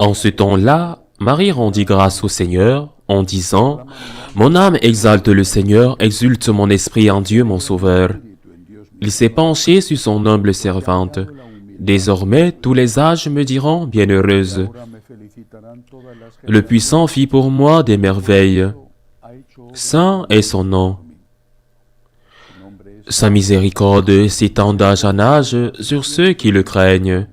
En ce temps-là, Marie rendit grâce au Seigneur en disant, « Mon âme exalte le Seigneur, exulte mon esprit en Dieu mon Sauveur. Il s'est penché sur son humble servante. Désormais, tous les âges me diront bienheureuse. Le Puissant fit pour moi des merveilles. Saint est son nom. Sa miséricorde s'étend d'âge en âge sur ceux qui le craignent.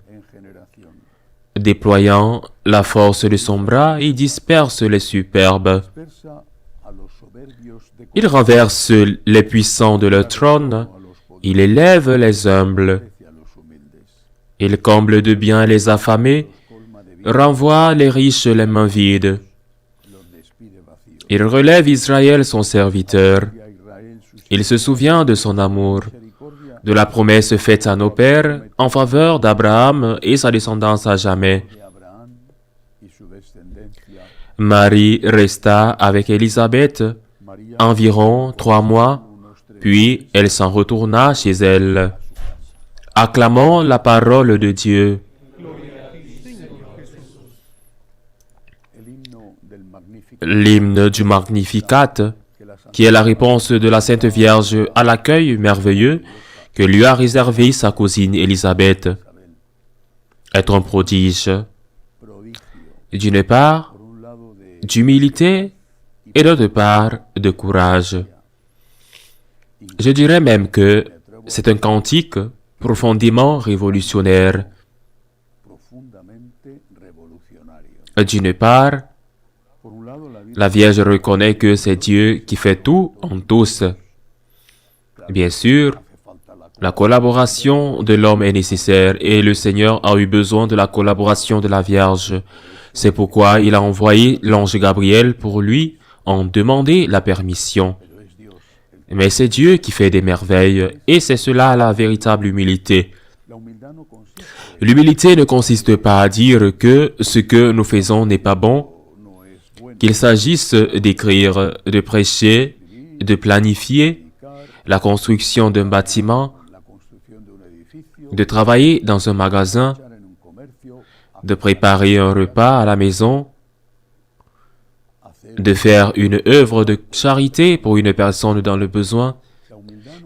Déployant la force de son bras, il disperse les superbes. Il renverse les puissants de leur trône, il élève les humbles. Il comble de bien les affamés, renvoie les riches les mains vides. Il relève Israël son serviteur. Il se souvient de son amour, de la promesse faite à nos pères en faveur d'Abraham et sa descendance à jamais. Marie resta avec Élisabeth environ 3 mois, puis elle s'en retourna chez elle. Acclamons la parole de Dieu. L'hymne du Magnificat, qui est la réponse de la Sainte Vierge à l'accueil merveilleux que lui a réservé sa cousine Élisabeth, est un prodige, d'une part, d'humilité et d'autre part, de courage. Je dirais même que c'est un cantique profondément révolutionnaire. D'une part, la Vierge reconnaît que c'est Dieu qui fait tout en tous. Bien sûr, la collaboration de l'homme est nécessaire et le Seigneur a eu besoin de la collaboration de la Vierge. C'est pourquoi il a envoyé l'ange Gabriel pour lui en demander la permission. Mais c'est Dieu qui fait des merveilles et c'est cela la véritable humilité. L'humilité ne consiste pas à dire que ce que nous faisons n'est pas bon, qu'il s'agisse d'écrire, de prêcher, de planifier la construction d'un bâtiment, de travailler dans un magasin, de préparer un repas à la maison, de faire une œuvre de charité pour une personne dans le besoin.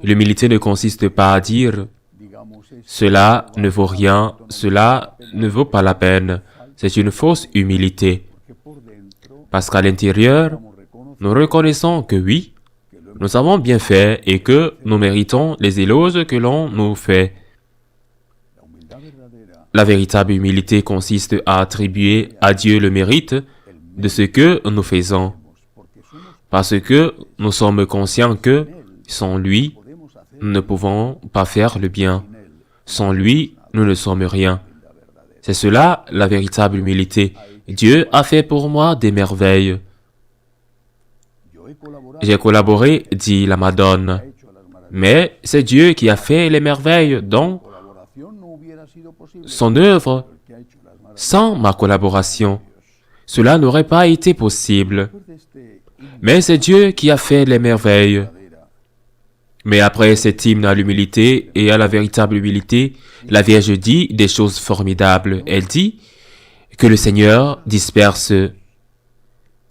L'humilité ne consiste pas à dire « cela ne vaut rien, cela ne vaut pas la peine ». C'est une fausse humilité. Parce qu'à l'intérieur, nous reconnaissons que oui, nous avons bien fait et que nous méritons les éloges que l'on nous fait. La véritable humilité consiste à attribuer à Dieu le mérite de ce que nous faisons, parce que nous sommes conscients que, sans lui, nous ne pouvons pas faire le bien. Sans lui, nous ne sommes rien. C'est cela la véritable humilité. Dieu a fait pour moi des merveilles. J'ai collaboré, dit la Madone, mais c'est Dieu qui a fait les merveilles dans son œuvre. Sans ma collaboration, cela n'aurait pas été possible. Mais c'est Dieu qui a fait les merveilles. Mais après cet hymne à l'humilité et à la véritable humilité, la Vierge dit des choses formidables. Elle dit que le Seigneur disperse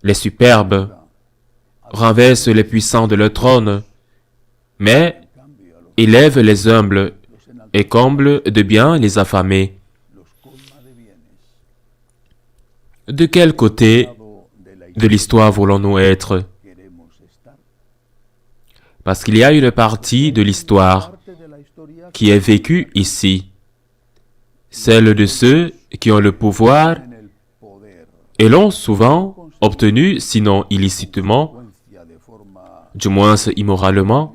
les superbes, renverse les puissants de leur trône, mais élève les humbles et comble de bien les affamés. De quel côté de l'histoire voulons-nous être? Parce qu'il y a une partie de l'histoire qui est vécue ici, celle de ceux qui ont le pouvoir et l'ont souvent obtenu, sinon illicitement, du moins immoralement,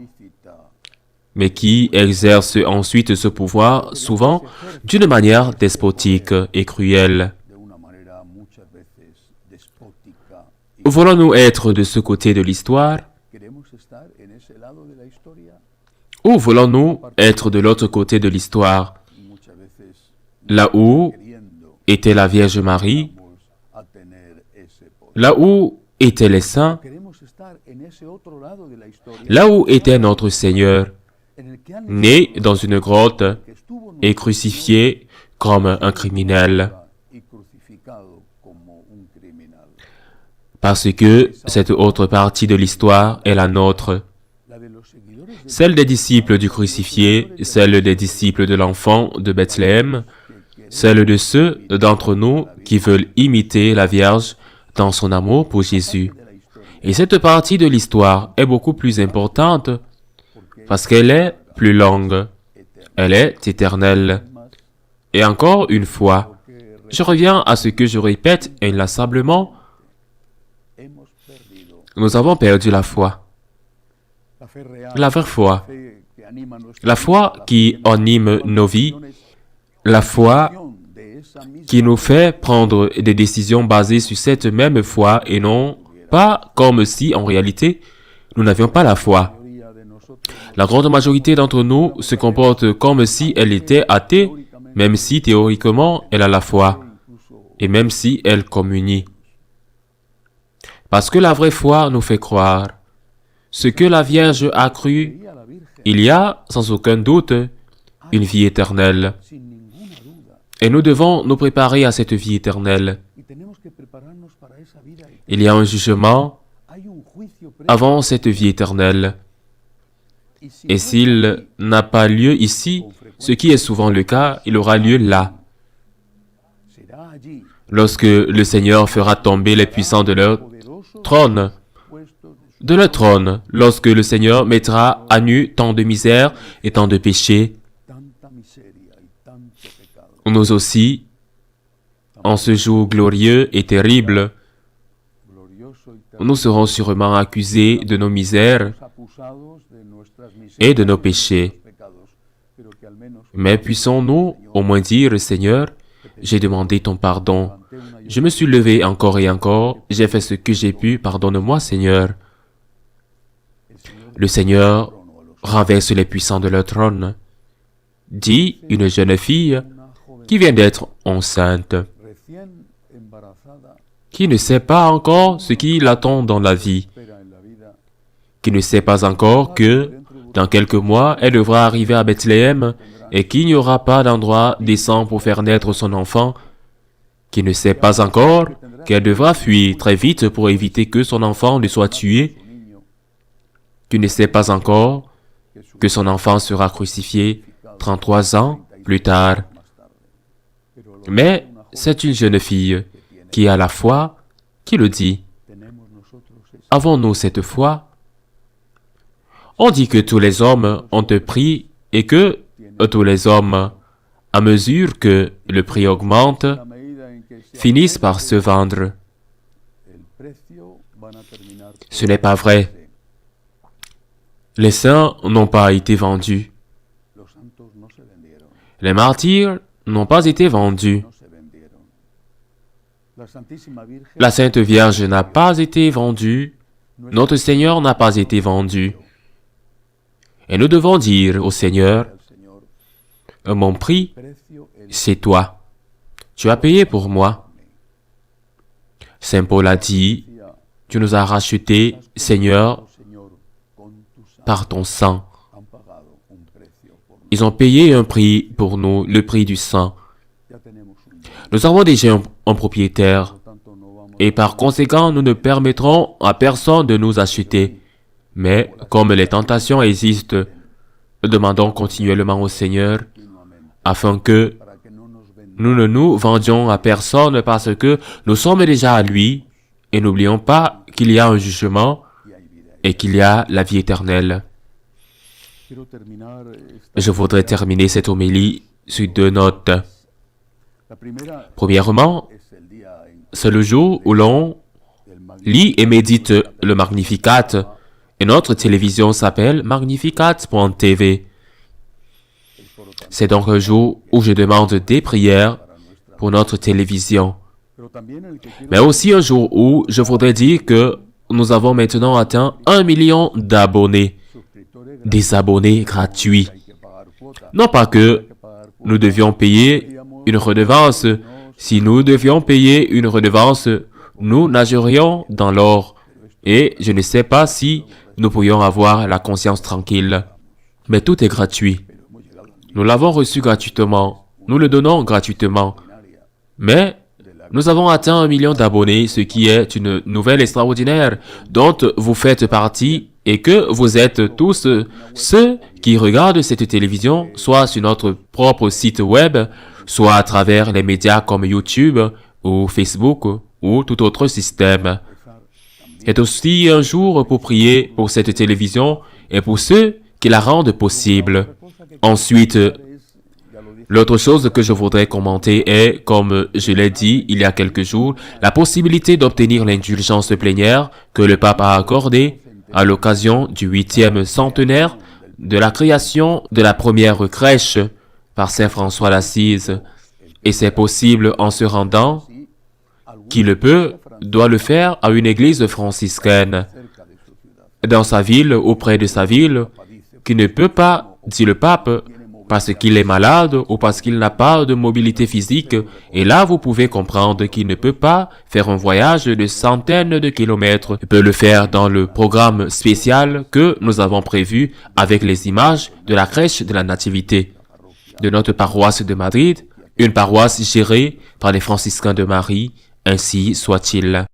mais qui exercent ensuite ce pouvoir souvent d'une manière despotique et cruelle. Voulons-nous être de ce côté de l'histoire? Ou voulons-nous être de l'autre côté de l'histoire, là où était la Vierge Marie, là où étaient les saints, là où était notre Seigneur, né dans une grotte et crucifié comme un criminel. Parce que cette autre partie de l'histoire est la nôtre. Celle des disciples du crucifié, celle des disciples de l'enfant de Bethléem, celle de ceux d'entre nous qui veulent imiter la Vierge dans son amour pour Jésus. Et cette partie de l'histoire est beaucoup plus importante parce qu'elle est plus longue, elle est éternelle. Et encore une fois, je reviens à ce que je répète inlassablement, nous avons perdu la foi. La vraie foi. La foi qui anime nos vies, la foi qui nous fait prendre des décisions basées sur cette même foi et non pas comme si, en réalité, nous n'avions pas la foi. La grande majorité d'entre nous se comporte comme si elle était athée, même si théoriquement elle a la foi, et même si elle communie. Parce que la vraie foi nous fait croire. Ce que la Vierge a cru, il y a, sans aucun doute, une vie éternelle. Et nous devons nous préparer à cette vie éternelle. Il y a un jugement avant cette vie éternelle. Et s'il n'a pas lieu ici, ce qui est souvent le cas, il aura lieu là. Lorsque le Seigneur fera tomber les puissants de leur trône, lorsque le Seigneur mettra à nu tant de misère et tant de péchés, nous aussi, en ce jour glorieux et terrible, nous serons sûrement accusés de nos misères et de nos péchés. Mais puissons-nous au moins dire, Seigneur, j'ai demandé ton pardon. Je me suis levé encore et encore, j'ai fait ce que j'ai pu, pardonne-moi, Seigneur. Le Seigneur renverse les puissants de leur trône, dit une jeune fille qui vient d'être enceinte, qui ne sait pas encore ce qui l'attend dans la vie, qui ne sait pas encore que, dans quelques mois, elle devra arriver à Bethléem et qu'il n'y aura pas d'endroit décent pour faire naître son enfant, qui ne sait pas encore qu'elle devra fuir très vite pour éviter que son enfant ne soit tué, qui ne sait pas encore que son enfant sera crucifié 33 ans plus tard. Mais c'est une jeune fille qui a la foi, qui le dit. Avons-nous cette foi? On dit que tous les hommes ont un prix et que tous les hommes, à mesure que le prix augmente, finissent par se vendre. Ce n'est pas vrai. Les saints n'ont pas été vendus. Les martyrs n'ont pas été vendus. La Sainte Vierge n'a pas été vendue. Notre Seigneur n'a pas été vendu. Et nous devons dire au Seigneur, mon prix, c'est toi. Tu as payé pour moi. Saint Paul a dit, tu nous as rachetés, Seigneur, par ton sang. Ils ont payé un prix pour nous, le prix du sang. Nous avons déjà un propriétaire, et par conséquent, nous ne permettrons à personne de nous acheter. Mais, comme les tentations existent, demandons continuellement au Seigneur, afin que nous ne nous vendions à personne parce que nous sommes déjà à lui, et n'oublions pas qu'il y a un jugement et qu'il y a la vie éternelle. Je voudrais terminer cette homélie sur 2 notes. Premièrement, c'est le jour où l'on lit et médite le Magnificat, et notre télévision s'appelle magnificat.tv. C'est donc un jour où je demande des prières pour notre télévision. Mais aussi un jour où je voudrais dire que nous avons maintenant atteint 1 million d'abonnés. Des abonnés gratuits. Non pas que nous devions payer une redevance. Si nous devions payer une redevance, nous nagerions dans l'or. Et je ne sais pas si nous pourrions avoir la conscience tranquille. Mais tout est gratuit. Nous l'avons reçu gratuitement. Nous le donnons gratuitement. Mais Nous avons atteint 1 million d'abonnés, ce qui est une nouvelle extraordinaire dont vous faites partie et que vous êtes tous ceux qui regardent cette télévision, soit sur notre propre site web, soit à travers les médias comme YouTube ou Facebook ou tout autre système. C'est aussi un jour pour prier pour cette télévision et pour ceux qui la rendent possible. Ensuite, l'autre chose que je voudrais commenter est, comme je l'ai dit il y a quelques jours, la possibilité d'obtenir l'indulgence plénière que le pape a accordée à l'occasion du 8e centenaire de la création de la première crèche par Saint François d'Assise. Et c'est possible en se rendant, qui le peut, doit le faire à une église franciscaine dans sa ville, auprès de sa ville, qui ne peut pas, dit le pape, parce qu'il est malade ou parce qu'il n'a pas de mobilité physique, et là vous pouvez comprendre qu'il ne peut pas faire un voyage de centaines de kilomètres. Il peut le faire dans le programme spécial que nous avons prévu avec les images de la crèche de la Nativité de notre paroisse de Madrid, une paroisse gérée par les franciscains de Marie, ainsi soit-il.